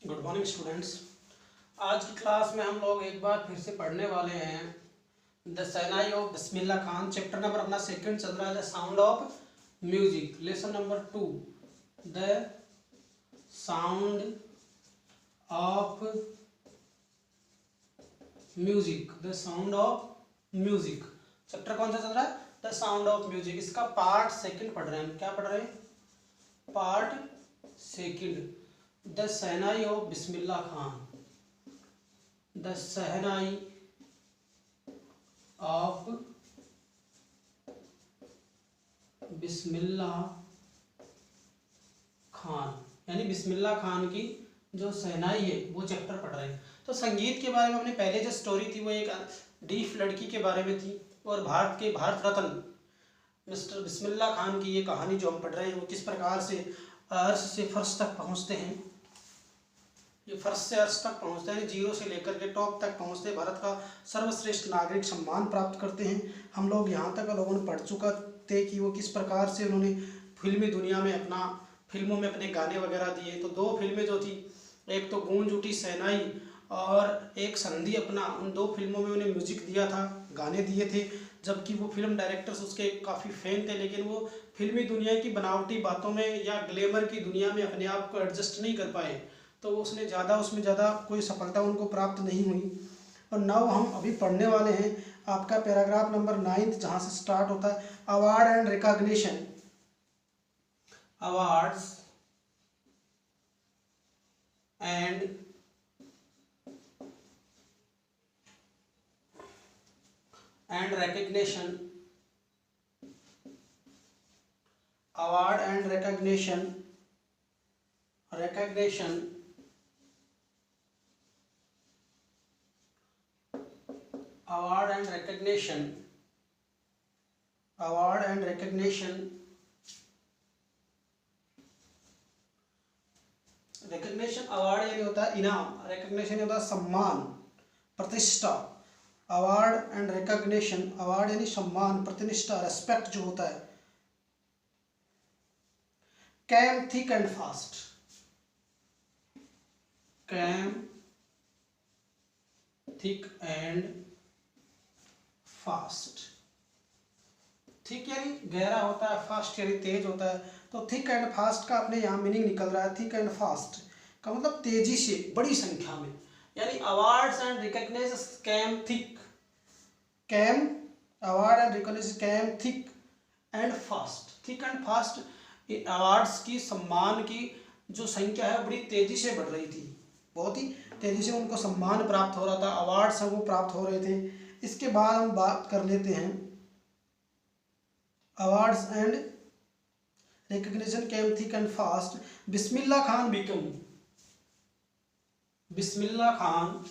Good morning students. आज की class में हम लोग एक बार फिर से पढ़ने वाले हैं the shehnai of Bismillah Khan. Chapter number अपना सेकंड चल रहा है, the sound of music. Lesson number 2, the sound of music. The sound of music chapter कौन सा चल रहा है? The sound of music. इसका पार्ट सेकंड पढ़ रहे हैं हम। क्या पढ़ रहे हैं? Part second, the shehnai of Bismillah Khan. The shehnai of Bismillah Khan, यानी बिस्मिल्लाह खान की जो शहनाई है वो चैप्टर पढ़ रहे हैं। तो संगीत के बारे में हमने पहले जो स्टोरी थी वो एक डीफ लड़की के बारे में थी, और भारत रत्न मिस्टर बिस्मिल्लाह खान की ये कहानी जो हम पढ़ रहे हैं वो किस प्रकार से अर्श से फर्श तक पहुंचते हैं। ये फर्श से अर्श तक पहुंचते हैं, जीरो से लेकर के टॉप तक पहुंचते हैं, भारत का सर्वश्रेष्ठ नागरिक सम्मान प्राप्त करते हैं। हम लोग यहाँ तक लोगों ने पढ़ चुका थे कि वो किस प्रकार से उन्होंने फिल्मी दुनिया में फिल्मों में अपने गाने वगैरह दिए। तो दो फिल्में जो थी, एक तो गूंज उठी शहनाई और एक संधि अपना, उन दो फिल्मों में उन्हें म्यूजिक दिया था, गाने दिए थे। जबकि वो फिल्म डायरेक्टर्स उसके काफ़ी फैन थे, लेकिन वो फिल्मी दुनिया की बनावटी बातों में या ग्लैमर की दुनिया में अपने आप को एडजस्ट नहीं कर पाए, तो उसमें ज़्यादा कोई सफलता उनको प्राप्त नहीं हुई। और नाउ हम अभी पढ़ने वाले हैं आपका पैराग्राफ नंबर 9, जहाँ से स्टार्ट होता है award and recognition. Awards and recognition. Award and recognition. Award and recognition. Recognition award यानी होता है इनाम, रिकग्निशन होता है सम्मान, प्रतिष्ठा। अवार्ड एंड रिकग्निशन, अवार्ड यानी सम्मान, प्रतिष्ठा, रेस्पेक्ट जो होता है। Came thick and fast, came thick and fast. Thick यानी गहरा होता है, फास्ट यानी तेज होता है। तो थिक एंड फास्ट का अपने यहाँ मीनिंग निकल रहा है। थिक एंड फास्ट का मतलब तेजी से, बड़ी संख्या में, यानी awards and recognition came thick, came award and recognition came thick and fast. Thick and fast awards की, सम्मान की जो संख्या है बड़ी तेजी से बढ़ रही थी, बहुत ही तेजी से उनको सम्मान प्राप्त हो रहा था, अवार्ड्स हैं वो प्राप्त हो रहे थे। इसके बाद हम बात कर लेते हैं awards and recognition came thick and fast. Bismillah Khan become, Bismillah Khan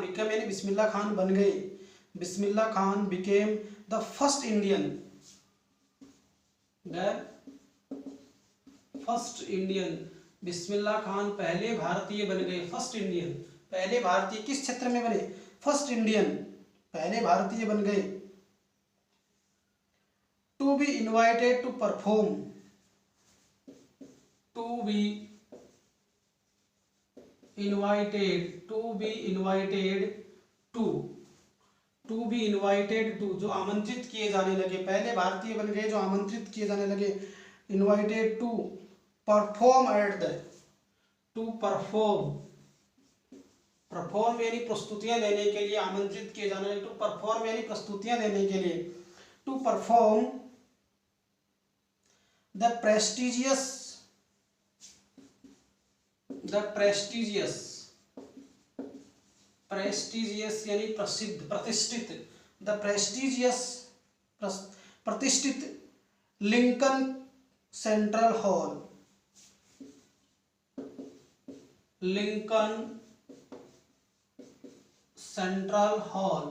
become यानी बिस्मिल्लाह खान बन गए। Bismillah Khan became the first Indian, Bismillah Khan पहले भारतीय बन गए। फर्स्ट इंडियन, पहले भारतीय किस क्षेत्र में बने? फर्स्ट इंडियन, पहले भारतीय बन गए। To be invited to perform, to be invited to जो आमंत्रित किए जाने लगे, पहले भारतीय बन गए जो आमंत्रित किए जाने लगे। Invited to perform at the, to perform यानी प्रस्तुतियां देने के लिए, आमंत्रित किए जाने लगे। टू परफॉर्म यानी प्रस्तुतियां देने के लिए। टू परफॉर्म द प्रेस्टिजियस यानी प्रसिद्ध, प्रतिष्ठित। द प्रेस्टिजियस प्रतिष्ठित Lincoln central hall, Lincoln central hall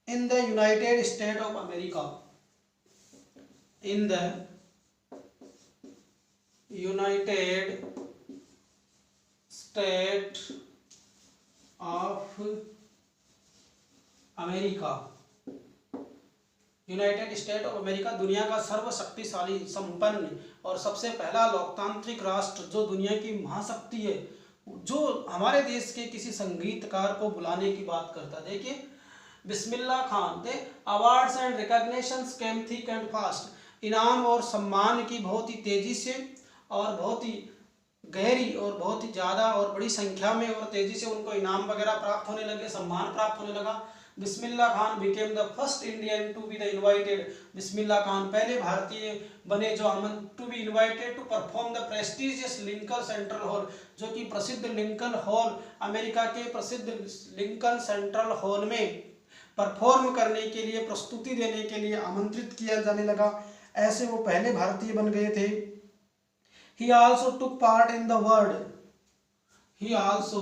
in the United States of America, in the United States of America. United State of America दुनिया का सर्वशक्तिशाली, संपन्न और सबसे पहला लोकतांत्रिक राष्ट्र जो दुनिया की महाशक्ति है, जो हमारे देश के किसी संगीतकार को बुलाने की बात करता। देखिए Bismillah Khan, the awards and recognitions came thick and fast. इनाम और सम्मान की बहुत ही तेजी से और बहुत ही गहरी और बहुत ही ज़्यादा और बड़ी संख्या में और तेजी से उनको इनाम वगैरह प्राप्त होने लगे, सम्मान प्राप्त होने लगा। Bismillah Khan became the first Indian to be the invited. Bismillah Khan पहले भारतीय बने जो to be invited to perform the prestigious Lincoln central hall, जो कि प्रसिद्ध लिंकन हॉल, अमेरिका के प्रसिद्ध लिंकन सेंट्रल हॉल में परफॉर्म करने के लिए, प्रस्तुति देने के लिए आमंत्रित किया जाने लगा। ऐसे वो पहले भारतीय बन गए थे। He also took part in the world. He also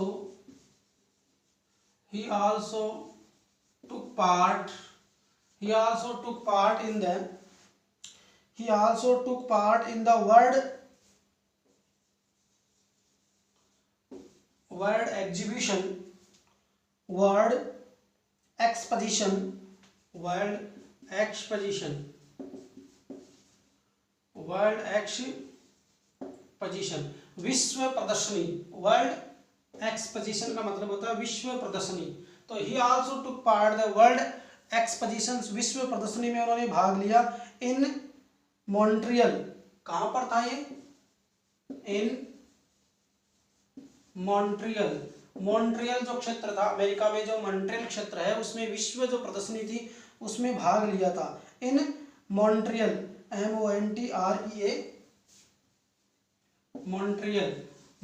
took part. He also took part in the. He also took part in the world exhibition, world exposition, विश्व प्रदर्शनी। वर्ल्ड एक्सपोजिशन का मतलब होता है विश्व प्रदर्शनी। तो he also took part the world expositions, विश्व प्रदर्शनी में उन्होंने भाग लिया। इन मॉन्ट्रियल, कहां पर था ये? इन मॉन्ट्रियल। मॉन्ट्रियल जो क्षेत्र था अमेरिका में, जो मॉन्ट्रियल क्षेत्र है, उसमें विश्व जो प्रदर्शनी थी उसमें भाग लिया था। इन मॉन्ट्रियल, MONTREA,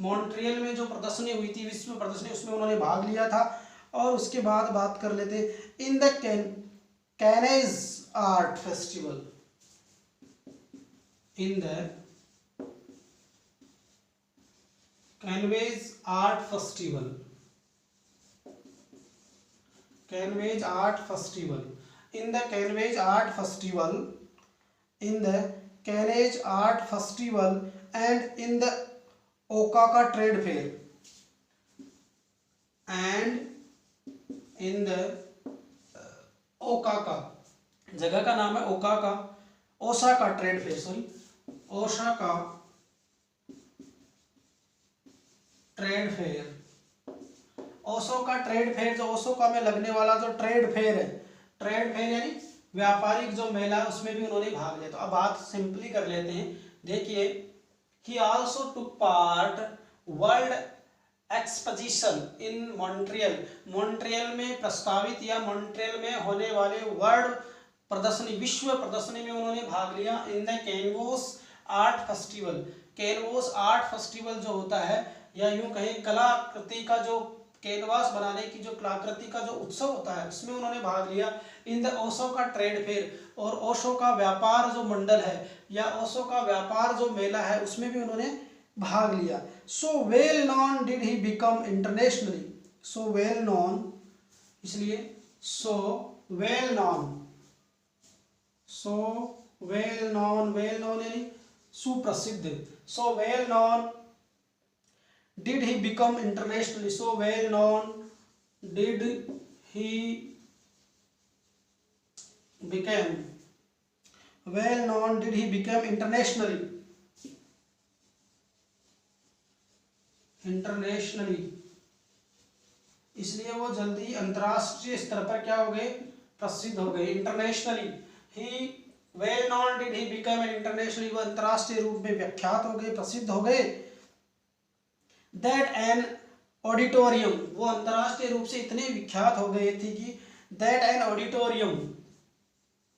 मॉन्ट्रियल में जो प्रदर्शनी हुई थी, विश्व प्रदर्शनी, उसमें उन्होंने भाग लिया था। और उसके बाद बात कर लेते in the Cannes art festival. In the Cannes art festival, Cannes art festival, in the Cannes art festival, in the Cannes art festival and in the Okaka trade fair, and in the Okaka, जगह का नाम है Okaka, Osaka trade fair, sorry Osaka trade fair. Osaka trade fair, जो Osaka में लगने वाला जो trade fair है, ट्रेड फेयर यानी व्यापारिक जो मेला है, उसमें भी उन्होंने भाग लिया। तो अब बात सिंपली कर लेते हैं। देखिए he also took part world exposition in Montreal. Montreal में प्रस्तावित या मॉन्ट्रियल में होने वाले वर्ल्ड प्रदर्शनी, विश्व प्रदर्शनी में उन्होंने भाग लिया। In the canvas art festival, canvas art festival जो होता है, या यूं कहें कलाकृति का जो कैनवास बनाने की जो कलाकृति का जो उत्सव होता है, उसमें उन्होंने भाग लिया। In the Osaka trade fair, और ओशो का व्यापार जो मंडल है या ओशो का व्यापार जो मेला है, उसमें भी उन्होंने भाग लिया। So well known did he become internationally, so well known, इसलिए so well known, so well known, well known यानी सुप्रसिद्ध। So well known did he become internationally, so well known did he became, well known did he become internationally, internationally, इसलिए वो जल्दी अंतरराष्ट्रीय स्तर पर क्या हो गए? प्रसिद्ध हो गए। Internationally, he well known did he become internationally, वो अंतरराष्ट्रीय रूप में विख्यात हो गए, प्रसिद्ध हो गए। That an auditorium, वो अंतरराष्ट्रीय रूप से इतने विख्यात हो गए थे कि that an auditorium,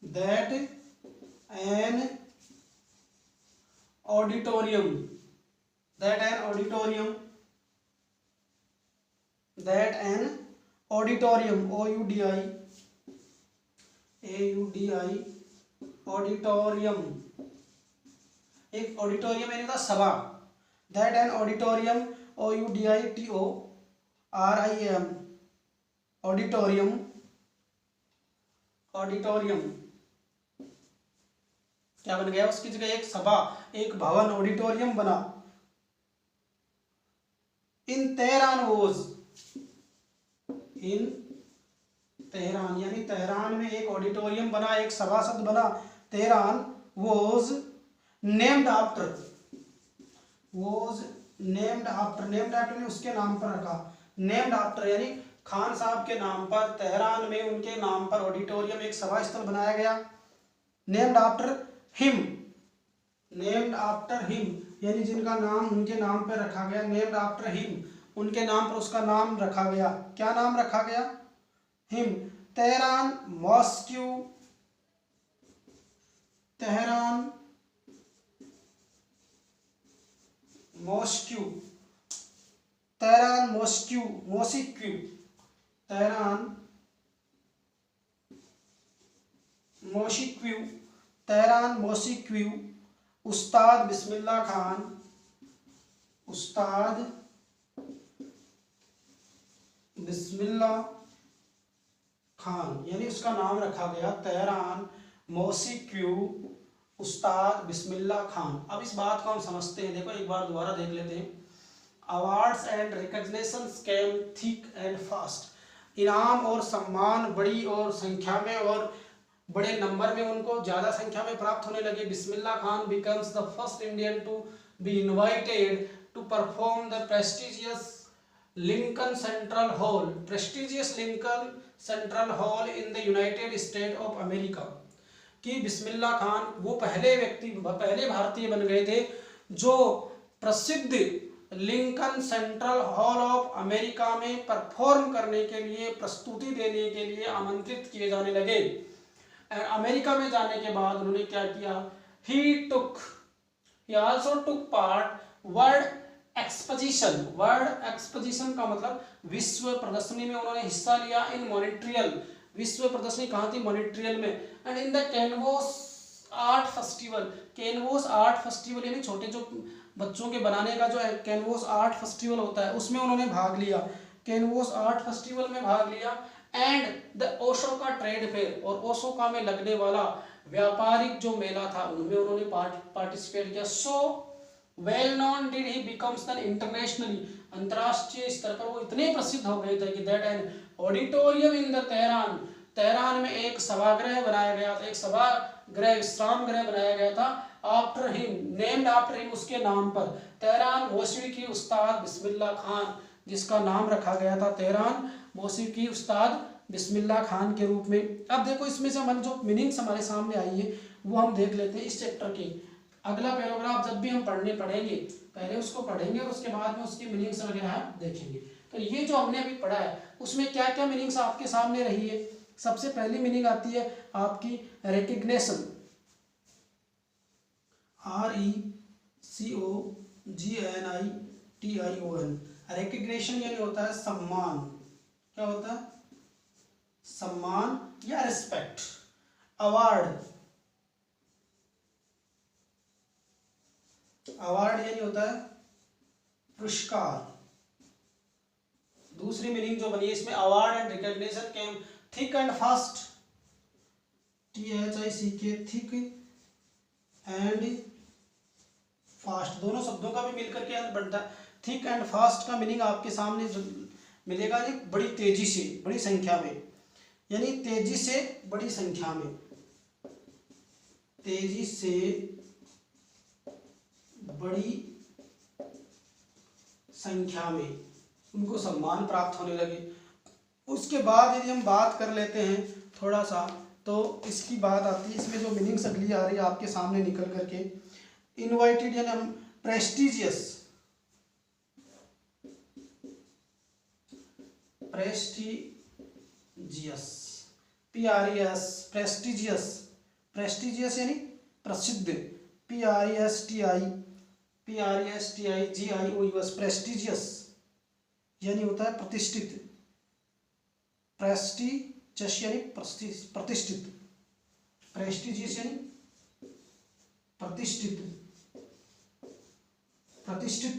that an auditorium, that an auditorium, that an auditorium, AUDI, auditorium, एक ऑडिटोरियम यानी का सभा। That an auditorium, AUDITORIUM, auditorium, auditorium, क्या बन गया, उसकी जगह एक सभा, एक भवन, ऑडिटोरियम बना। In Tehran was, in Tehran यानी तेहरान में एक ऑडिटोरियम बना, एक सभासद बना। Tehran was named after, was named after, named after ने उसके नाम पर रखा। नेम्ड आफ्टर यानी खान साहब के नाम पर तेहरान में उनके नाम पर ऑडिटोरियम, एक सभा स्थल बनाया गया। Named after him, named after him यानी जिनका नाम उनके नाम पर रखा गया। नेम्ड आफ्टर हिम, उनके नाम पर उसका नाम रखा गया। क्या नाम रखा गया, him. Tehran mosque, Tehran mosque, Tehran mosque, mosque, Tehran mosque, Tehran mosque, Ustad Bismillah Khan, उस्ताद बिस्मिल्लाह खान यानी उसका नाम रखा गया तेहरान मोसिक्यू, उस्ताद बिस्मिल्लाह खान। अब इस बात को हम समझते हैं, देखो एक बार दोबारा देख लेते हैं। Awards and recognitions came thick and fast, इनाम और सम्मान बड़ी और संख्या में और बड़े नंबर में उनको ज़्यादा संख्या में प्राप्त होने लगे। Bismillah Khan becomes the first Indian to be invited to perform the prestigious Lincoln central hall, prestigious Lincoln central hall in the United State of America. कि बिस्मिल्लाह खान वो पहले व्यक्ति, पहले भारतीय बन गए थे जो प्रसिद्ध Lincoln central hall of America में परफॉर्म करने के लिए, प्रस्तुति देने के लिए आमंत्रित किए जाने लगे। अमेरिका में जाने के बाद उन्होंने क्या किया, he also took part world exposition, world exposition का मतलब विश्व प्रदर्शनी में उन्होंने हिस्सा लिया। इन मॉन्ट्रियल, विश्व प्रदर्शनी कहाँ थी, मॉन्ट्रियल में। And in the canvas art festival, canvas art festival यानी छोटे जो बच्चों के बनाने का जो कैनवस आर्ट फेस्टिवल होता है उसमें उन्होंने भाग लिया, कैनवस आर्ट फेस्टिवल में भाग लिया। एंड द ओशोका ट्रेड फेयर, और ओशोका में लगने वाला व्यापारिक जो मेला था उनमें उन्होंने पार्टिसिपेट किया। सो well known did he becomes the internationally, अंतरराष्ट्रीय स्तर पर वो इतने प्रसिद्ध हो गए थे कि that an auditorium in the Tehran, Tehran में एक सभागृह बनाया गया था, एक सभागृह, विश्राम गृह बनाया गया था। After him, named after him, उसके नाम पर। तेहरान मौसीकी उस्ताद बिस्मिल्लाह खान, जिसका नाम रखा गया था तेहरान मौसीकी उस्ताद बिस्मिल्लाह खान के रूप में। अब देखो इसमें से हम जो मीनिंग्स हमारे सामने आई है वो हम देख लेते हैं इस चैप्टर के। अगला पैराग्राफ जब भी हम पढ़ेंगे पहले उसको पढ़ेंगे और उसके बाद में उसकी मीनिंग्स वगैरह देखेंगे। तो ये जो हमने अभी पढ़ा है उसमें क्या क्या मीनिंग्स आपके सामने रही है। सबसे पहली मीनिंग आती है आपकी रिकग्निशन, RECOGNITION, रिकग्निशन यानी होता है सम्मान। क्या होता है, सम्मान या रिस्पेक्ट। अवार्ड, अवार्ड यानी होता है पुरस्कार। दूसरी मीनिंग जो बनी है इसमें, award and recognition came thick and fast, THICK, thick and fast, दोनों शब्दों का भी मिलकर के अर्थ बनता है। थिक एंड फास्ट का मीनिंग आपके सामने मिलेगा, बड़ी तेजी से, बड़ी संख्या में, यानी तेजी से बड़ी संख्या में, तेजी से बड़ी संख्या में उनको सम्मान प्राप्त होने लगे। उसके बाद यदि हम बात कर लेते हैं थोड़ा सा तो इसकी बात आती है, इसमें जो मीनिंग्स अगली आ रही है आपके सामने निकल करके। इनवाइटेड यानी हम prestigious, prestigious, PRES, prestigious, prestigious यानी प्रसिद्ध, PRESTIGIOUS, प्रेस्टिजियस यानी होता है प्रतिष्ठित, प्रेस्टिजियस यानी प्रतिष्ठित, प्रेस्टिजियस यानी प्रतिष्ठित, प्रतिष्ठित,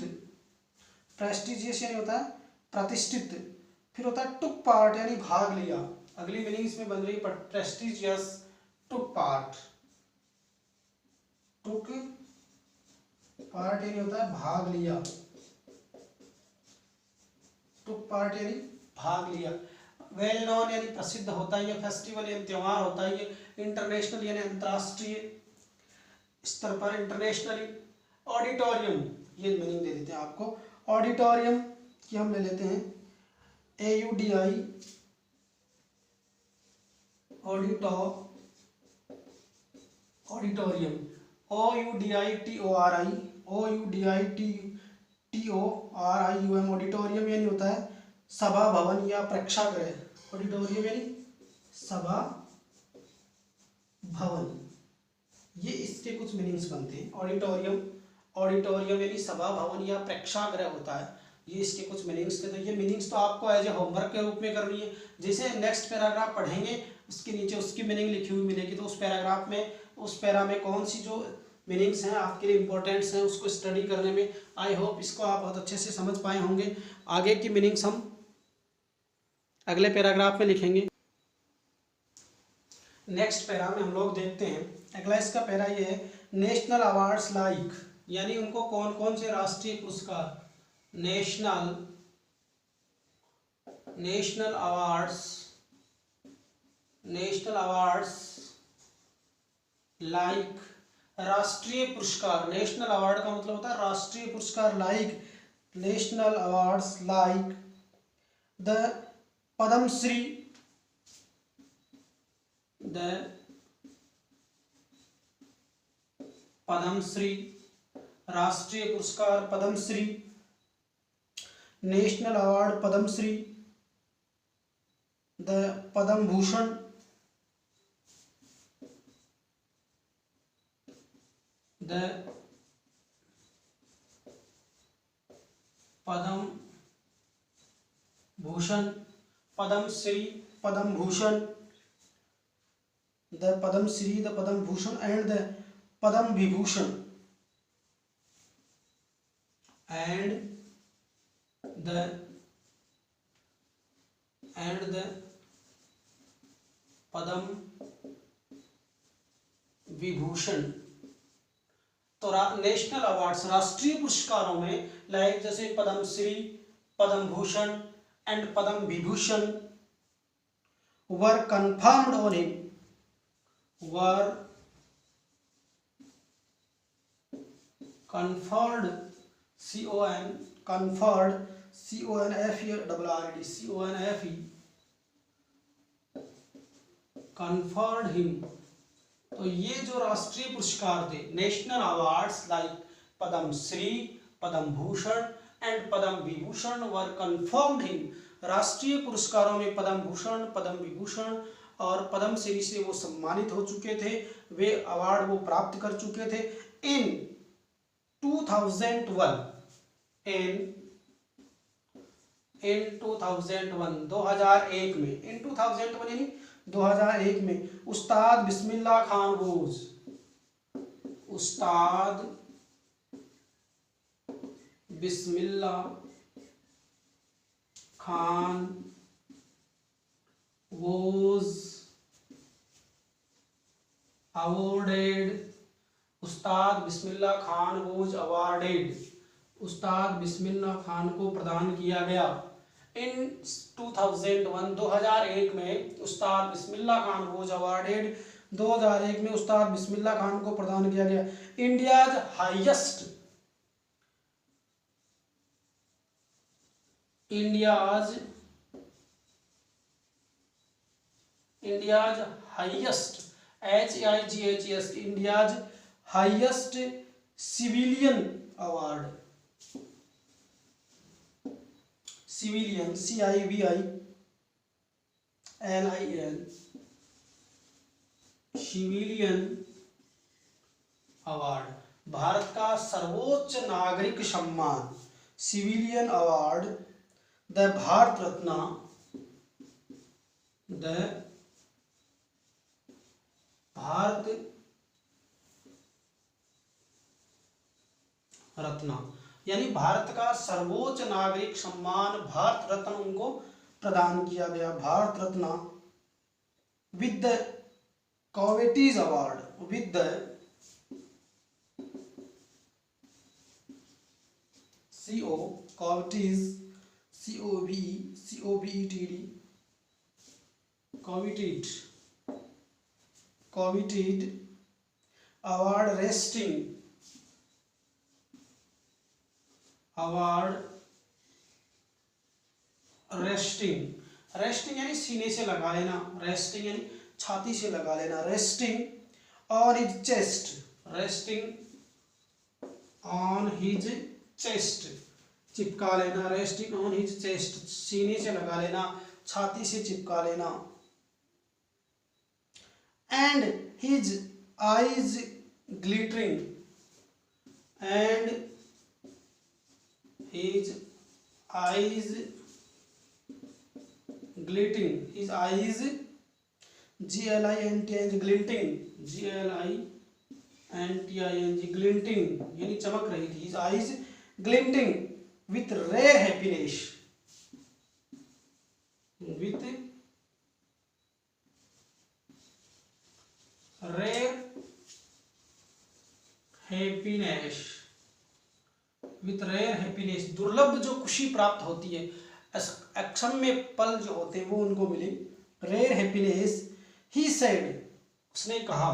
प्रेस्टिजियस यानी होता है प्रतिष्ठित। फिर होता है टुक पार्ट यानी भाग लिया। अगली मीनिंग इसमें बन रही है prestigious, took part, took part यानी होता है भाग लिया, टुक पार्ट यानी भाग लिया। वेल नोन यानी प्रसिद्ध होता है, ये फेस्टिवल यानी त्योहार होता है, ये इंटरनेशनल यानी अंतर्राष्ट्रीय स्तर पर, इंटरनेशनली। ऑडिटोरियम ये मीनिंग दे देते हैं आपको। ऑडिटोरियम की हम ले लेते हैं AUDI, ऑडिटोरियम, OUDITORIUM, ऑडिटोरियम यानी होता है सभा भवन या प्रेक्षागृह। ऑडिटोरियम यानी सभा भवन, ये इसके कुछ मीनिंग्स बनते हैं। ऑडिटोरियम यानी सभा भवन या प्रेक्षागृह होता है, ये इसके कुछ मीनिंग्स थे। तो ये मीनिंग्स तो आपको एज ए होमवर्क के रूप में करनी है। जैसे नेक्स्ट पैराग्राफ पढ़ेंगे उसके नीचे उसकी मीनिंग लिखी हुई मिलेगी, तो उस पैराग्राफ में, उस पैरा में कौन सी जो मीनिंग्स हैं आपके लिए इंपॉर्टेंट्स हैं उसको स्टडी करने में आई होप इसको आप बहुत अच्छे से समझ पाए होंगे। आगे की मीनिंग्स हम अगले पैराग्राफ में लिखेंगे। नेक्स्ट पैरा में हम लोग देखते हैं, अगला इसका पैरा ये है, नेशनल अवार्ड्स लाइक, यानी उनको कौन कौन से राष्ट्रीय पुरस्कार, नेशनल अवार्ड्स लाइक, राष्ट्रीय पुरस्कार। नेशनल अवार्ड का मतलब होता है राष्ट्रीय पुरस्कार, like national awards like the Padma Shri, राष्ट्रीय पुरस्कार Padma Shri, national award Padma Shri, the Padma Bhushan, the Padma Bhushan, Padma Shri, Padma Bhushan, the Padma Shri, the Padma Bhushan and the Padma Vibhushan, and the Padma Vibhushan. तो नेशनल अवार्ड्स राष्ट्रीय पुरस्कारों में लाइक जैसे Padma Shri, Padma Bhushan and Padma Vibhushan were conferred on him, conferred conferred him। तो ये जो राष्ट्रीय पुरस्कार थे, national awards like Padma Shri, Padma Bhushan and Padma Vibhushan were confirmed him, राष्ट्रीय पुरस्कारों में पद्म भूषण, पद्म विभूषण और पद्मश्री से वो सम्मानित हो चुके थे, वे अवार्ड वो प्राप्त कर चुके थे। इन 2001, इन 2001 में, इन 2001 यानी 2001 में Ustad Bismillah Khan was, Ustad Bismillah Khan was awarded, Ustad Bismillah Khan was awarded, उस्ताद बिस्मिल्लाह खान को प्रदान किया गया। इन 2001 में उस्ताद बिस्मिल्लाह खान वोज अवॉर्डेड, 2001 में उस्ताद बिस्मिल्लाह खान को प्रदान किया गया। India's highest, India's highest, HIGHEST, India's highest civilian award, civilian CIVILIAN, civilian award, Bharat का सर्वोच्च नागरिक सम्मान, civilian award, the Bharat Ratna, the Bharat Ratna, यानी भारत का सर्वोच्च नागरिक सम्मान भारत रत्न उनको प्रदान किया गया, Bharat Ratna. With the coveted award, with the CO coveted coveted award resting यानी सीने से लगा लेना, रेस्टिंग यानी छाती से लगा लेना, रेस्टिंग ऑन हिज चेस्ट चिपका लेना, रेस्टिंग ऑन हिज चेस्ट सीने से लगा लेना, छाती से चिपका लेना। And his eyes glittering his eyes glinting, glinting यानी चमक रही थी, his eyes glinting with rare happiness, with rare happiness दुर्लभ जो खुशी प्राप्त होती है, अक्षम्य पल जो होते हैं वो उनको मिले, रेयर हैप्पीनेस। ही सेड उसने कहा,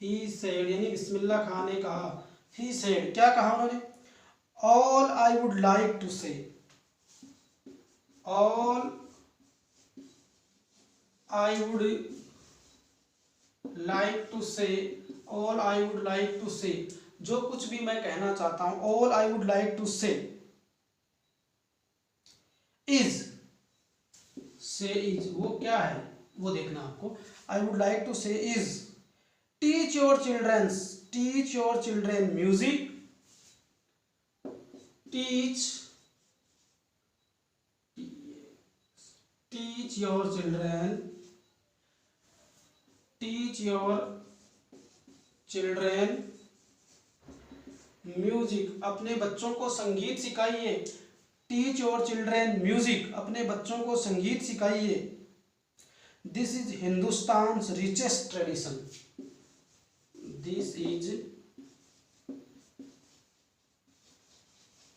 ही सेड यानी बिस्मिल्लाह खान ने कहा, ही सेड क्या कहा उन्होंने, all I would like to say, all I would like to say जो कुछ भी मैं कहना चाहता हूं, all I would like to say is वो क्या है वो देखना आपको। I would like to say is teach your children music, teach your children music अपने बच्चों को संगीत सिखाइए, टीच योर चिल्ड्रेन म्यूजिक अपने बच्चों को संगीत सिखाइए। This is Hindustan's richest tradition, this is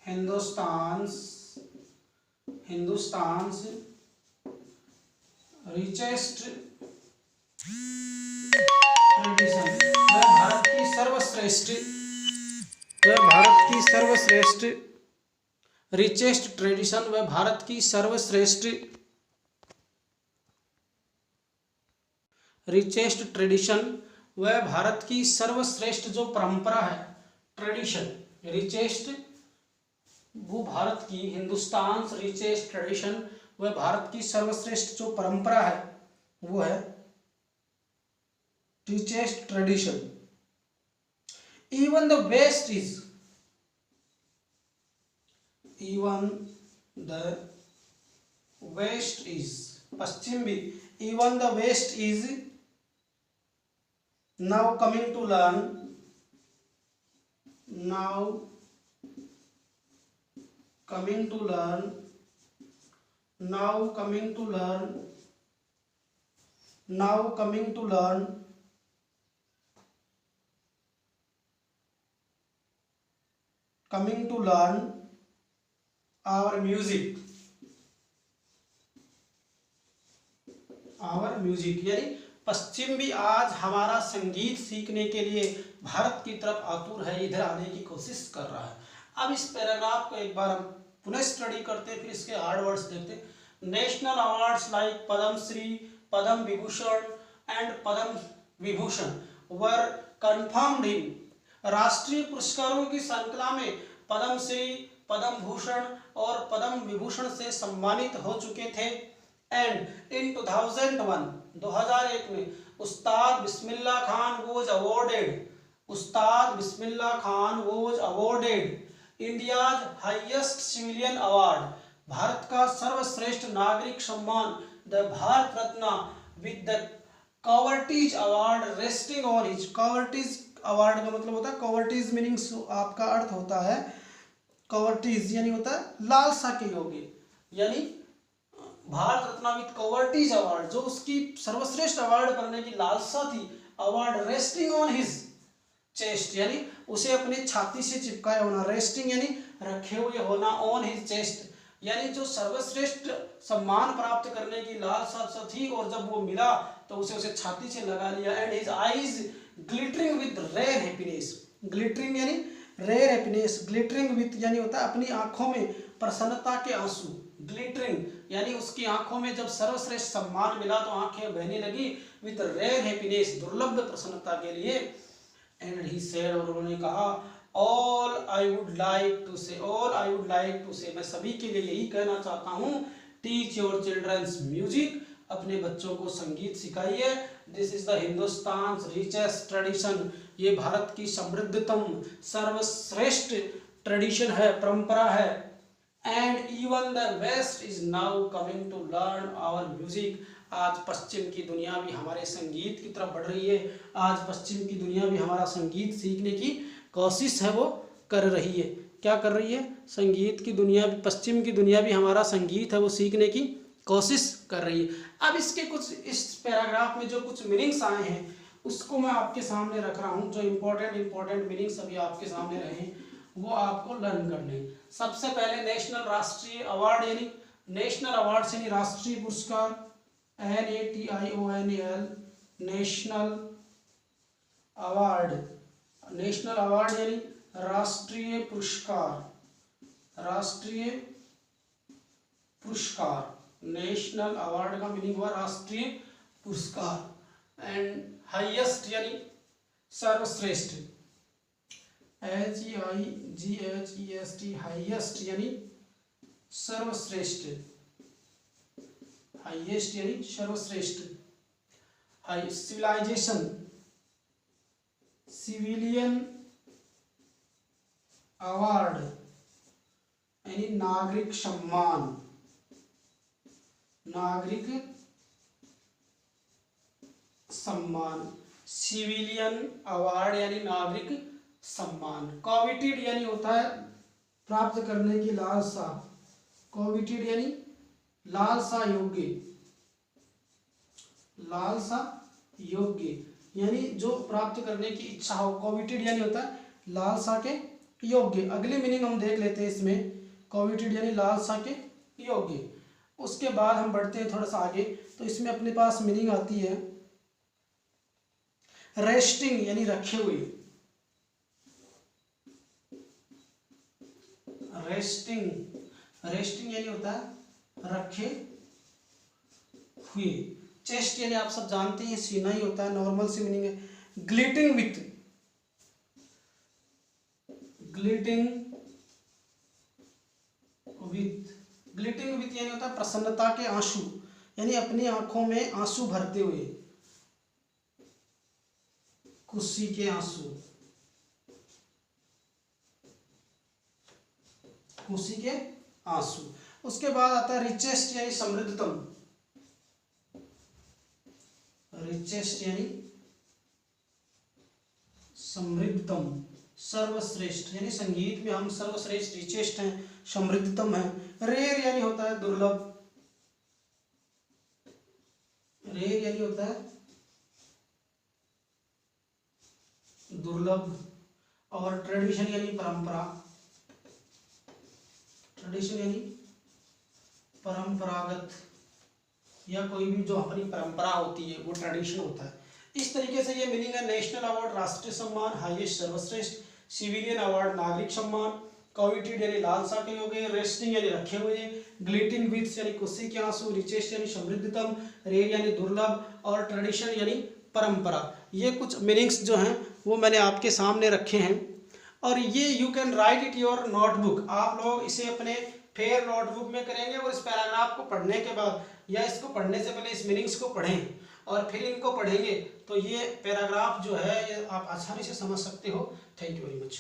Hindustan's richest tradition, Bharat की सर्वश्रेष्ठ रिचेस्ट ट्रेडिशन, वह भारत की सर्वश्रेष्ठ रिचेस्ट ट्रेडिशन, वह भारत की सर्वश्रेष्ठ जो परंपरा है, ट्रेडिशन रिचेस्ट वो भारत की, हिंदुस्तान रिचेस्ट ट्रेडिशन वह भारत की सर्वश्रेष्ठ जो परंपरा है वो है richest tradition. Even the West is पश्चिम भी, even the West is now coming to learn our music यानी पश्चिम भी आज हमारा संगीत सीखने के लिए भारत की तरफ आतुर है, इधर आने की कोशिश कर रहा है। अब इस पैराग्राफ को एक बार हम पुनः स्टडी करते हैं, फिर इसके हार्ड वर्ड्स देखते हैं। National awards like Padma Shri, Padma Vibhushan and Padma Vibhushan were conferred in, राष्ट्रीय पुरस्कारों की श्रृंखला में पद्म श्री, पद्म भूषण और पद्म विभूषण से सम्मानित हो चुके थे। एंड इन 2001 में Ustad Bismillah Khan was awarded India's highest civilian award, Bharat का सर्वश्रेष्ठ नागरिक सम्मान the Bharat Ratna with the coveted award resting on his. Coveted award का मतलब होता है, कवर्टीज मीनिंग्स आपका अर्थ होता है, कवर्टीज यानी होता है लालसा के योग्य, यानी भारत रत्न विद कवर्टीज अवार्ड जो उसकी सर्वश्रेष्ठ अवार्ड करने की लालसा थी, award resting on his chest यानी उसे अपने छाती से चिपकाए होना, रेस्टिंग यानी रखे हुए होना, ऑन हिज चेस्ट, यानी जो सर्वश्रेष्ठ सम्मान प्राप्त करने की लालसा थी और जब वो मिला तो उसे छाती से लगा लिया। And his eyes glittering with rare happiness, glittering यानी रेयर हैप्पीनेस, ग्लिटरिंग विद यानी होता है अपनी आंखों में प्रसन्नता के आंसू, ग्लिटरिंग यानी उसकी आंखों में जब सर्वश्रेष्ठ सम्मान मिला तो आंखें बहने लगी, विद रेयर हैप्पीनेस, दुर्लभ प्रसन्नता के लिए। एंड ही सेड, और उन्होंने कहा, all I would like to say, all I would like to say, मैं सभी के लिए यही कहना चाहता हूँ, टीच योर चिल्ड्रंस म्यूजिक, अपने बच्चों को संगीत सिखाइए। This is the Hindustan richest tradition, ये भारत की समृद्धतम सर्वश्रेष्ठ ट्रेडिशन है, परंपरा है। And even the west is now coming to learn our music, आज पश्चिम की दुनिया भी हमारे संगीत की तरफ बढ़ रही है, आज पश्चिम की दुनिया भी हमारा संगीत सीखने की कोशिश है वो कर रही है। क्या कर रही है? संगीत की दुनिया, पश्चिम की दुनिया भी हमारा संगीत है वो सीखने की कोशिश कर रही है। अब इसके कुछ, इस पैराग्राफ में जो कुछ मीनिंग्स आए हैं उसको मैं आपके सामने रख रहा हूँ, जो इम्पोर्टेंट मीनिंग्स अभी आपके सामने रहे वो आपको लर्न करने। सबसे पहले नेशनल, राष्ट्रीय अवार्ड, यानी नेशनल अवार्ड यानी राष्ट्रीय पुरस्कार, NATIONAL, national award, national award यानी राष्ट्रीय पुरस्कार, राष्ट्रीय पुरस्कार, नेशनल अवार्ड का मीनिंग हुआ राष्ट्रीय पुरस्कार। एंड हाईएस्ट यानी सर्वश्रेष्ठ, HEIGHEST, हाईएस्ट यानी सर्वश्रेष्ठ, हाईएस्ट यानी सर्वश्रेष्ठ। हाई सिविलाइजेशन, सिविलियन अवार्ड यानी नागरिक सम्मान, नागरिक सम्मान, सिविलियन अवार्ड यानी नागरिक सम्मान। कॉविटेड यानी होता है प्राप्त करने की लालसा, कॉविटेड यानी लालसा योग्य, लालसा योग्य यानी जो प्राप्त करने की इच्छा हो, कॉविटेड यानी होता है लालसा के योग्य। अगली मीनिंग हम देख लेते हैं इसमें, कॉविटेड यानी लालसा के योग्य। उसके बाद हम बढ़ते हैं थोड़ा सा आगे, तो इसमें अपने पास मीनिंग आती है रेस्टिंग यानी रखे हुए, रेस्टिंग, रेस्टिंग यानी होता है रखे हुए। चेस्ट यानी आप सब जानते हैं सीना ही होता है, नॉर्मल सी मीनिंग है। ग्लिटिंग विथ, ग्लिटिंग विथ, ग्लिटिंग विथ यानी होता है प्रसन्नता के आंसू, यानी अपनी आंखों में आंसू भरते हुए, खुशी के आंसू, खुशी के आंसू। उसके बाद आता है रिचेस्ट यानी समृद्धतम, रिचेस्ट यानी समृद्धतम, सर्वश्रेष्ठ यानी संगीत में हम सर्वश्रेष्ठ रिचेस्ट हैं, समृद्धतम है। रेयर यानी होता है दुर्लभ, रेयर यानी होता है दुर्लभ। और ट्रेडिशन यानी परंपरा, ट्रेडिशन यानी परंपरागत या कोई भी जो अपनी परंपरा होती है वो ट्रेडिशन होता है। इस तरीके से ये मीनिंग है। नेशनल अवार्ड राष्ट्रीय सम्मान, हाईएस्ट सर्वश्रेष्ठ, सिविलियन अवार्ड नागरिक सम्मान, कॉविटेड यानी लालसा के योग्य, रेस्टिंग यानी रखे हुए, ग्लिटिंग विथ यानी खुशी के आंसू, रिचेस्ट यानी समृद्धतम, रेयर यानी दुर्लभ, और ट्रेडिशन यानी परंपरा। ये कुछ मीनिंग्स जो हैं वो मैंने आपके सामने रखे हैं, और ये you can write it your notebook, आप लोग इसे अपने फेयर नोटबुक में करेंगे। और इस पैराग्राफ को पढ़ने के बाद या इसको पढ़ने से पहले इस मीनिंग्स को पढ़ें और फिर इनको पढ़ेंगे तो ये पैराग्राफ जो है ये आप आसानी से समझ सकते हो। Thank you very much.